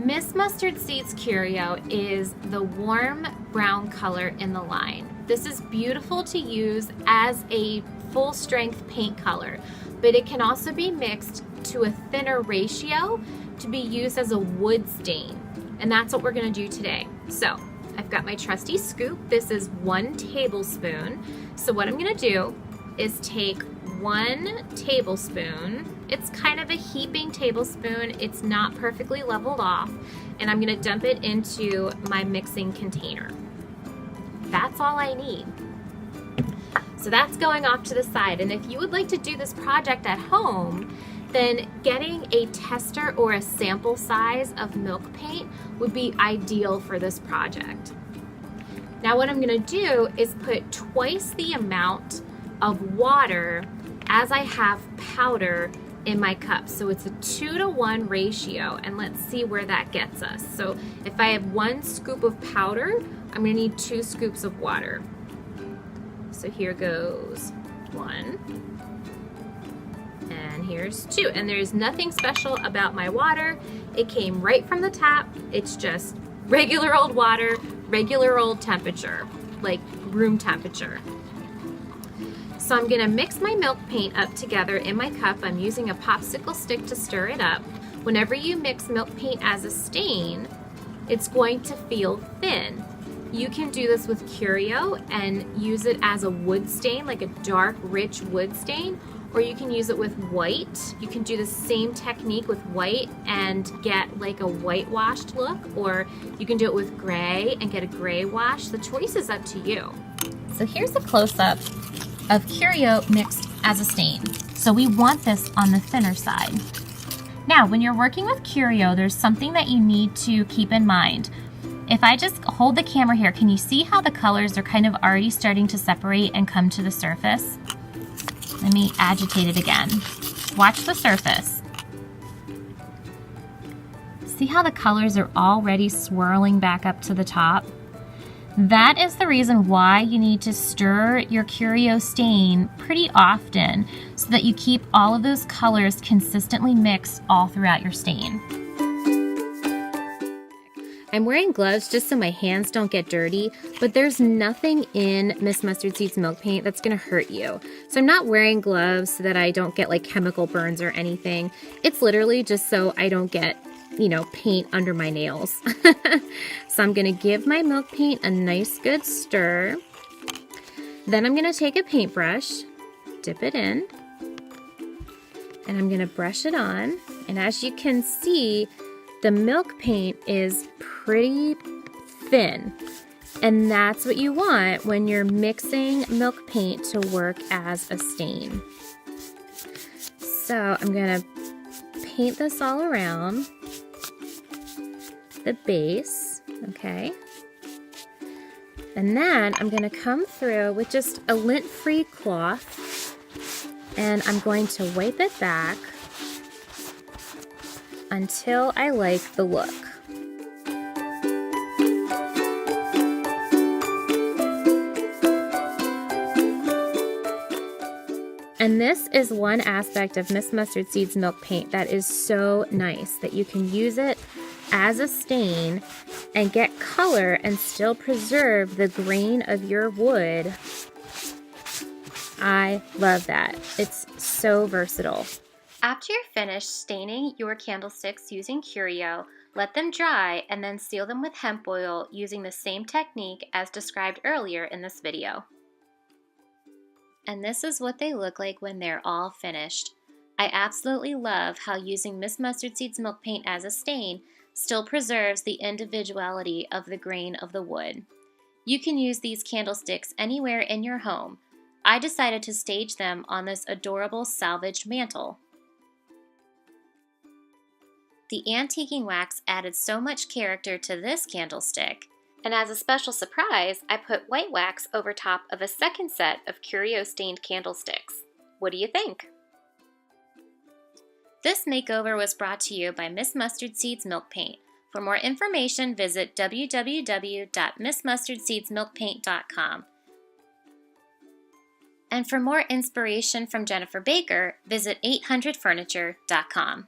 Miss Mustard Seeds Curio is the warm brown color in the line. This is beautiful to use as a full strength paint color, but it can also be mixed to a thinner ratio to be used as a wood stain. And that's what we're gonna do today. So I've got my trusty scoop. This is 1 tablespoon. So what I'm gonna do is take 1 tablespoon. It's kind of a heaping tablespoon. It's not perfectly leveled off. And I'm gonna dump it into my mixing container. That's all I need. So that's going off to the side. And if you would like to do this project at home, then getting a tester or a sample size of milk paint would be ideal for this project. Now what I'm gonna do is put twice the amount of water as I have powder in my cup. So it's a 2-to-1 ratio, and let's see where that gets us. So if I have 1 scoop of powder, I'm gonna need 2 scoops of water. So here goes 1, and here's 2. And there's nothing special about my water. It came right from the tap. It's just regular old water, regular old temperature, like room temperature. So I'm gonna mix my milk paint up together in my cup. I'm using a popsicle stick to stir it up. Whenever you mix milk paint as a stain, it's going to feel thin. You can do this with Curio and use it as a wood stain, like a dark, rich wood stain, or you can use it with white. You can do the same technique with white and get like a whitewashed look, or you can do it with gray and get a gray wash. The choice is up to you. So here's a close-up of Curio mixed as a stain. So we want this on the thinner side. Now, when you're working with Curio, there's something that you need to keep in mind. If I just hold the camera here, can you see how the colors are kind of already starting to separate and come to the surface? Let me agitate it again. Watch the surface. See how the colors are already swirling back up to the top? That is the reason why you need to stir your Curio stain pretty often so that you keep all of those colors consistently mixed all throughout your stain. I'm wearing gloves just so my hands don't get dirty, but there's nothing in Miss Mustard Seeds milk paint that's gonna hurt you. So I'm not wearing gloves so that I don't get like chemical burns or anything. It's literally just so I don't get, paint under my nails. So I'm gonna give my milk paint a nice good stir. Then I'm gonna take a paintbrush, dip it in, and I'm gonna brush it on. And as you can see, the milk paint is pretty thin, and that's what you want when you're mixing milk paint to work as a stain. So I'm gonna paint this all around the base, okay? And then I'm gonna come through with just a lint-free cloth, and I'm going to wipe it back until I like the look. And this is one aspect of Miss Mustard Seeds milk paint that is so nice, that you can use it as a stain and get color and still preserve the grain of your wood. I love that. It's so versatile. After you're finished staining your candlesticks using Curio, let them dry and then seal them with hemp oil using the same technique as described earlier in this video. And this is what they look like when they're all finished. I absolutely love how using Miss Mustard Seeds milk paint as a stain still preserves the individuality of the grain of the wood. You can use these candlesticks anywhere in your home. I decided to stage them on this adorable salvaged mantle. The antiquing wax added so much character to this candlestick, and as a special surprise, I put white wax over top of a second set of Curio stained candlesticks. What do you think? This makeover was brought to you by Miss Mustard Seeds Milk Paint. For more information, visit www.missmustardseedsmilkpaint.com. And for more inspiration from Jennifer Baker, visit 800furniture.com.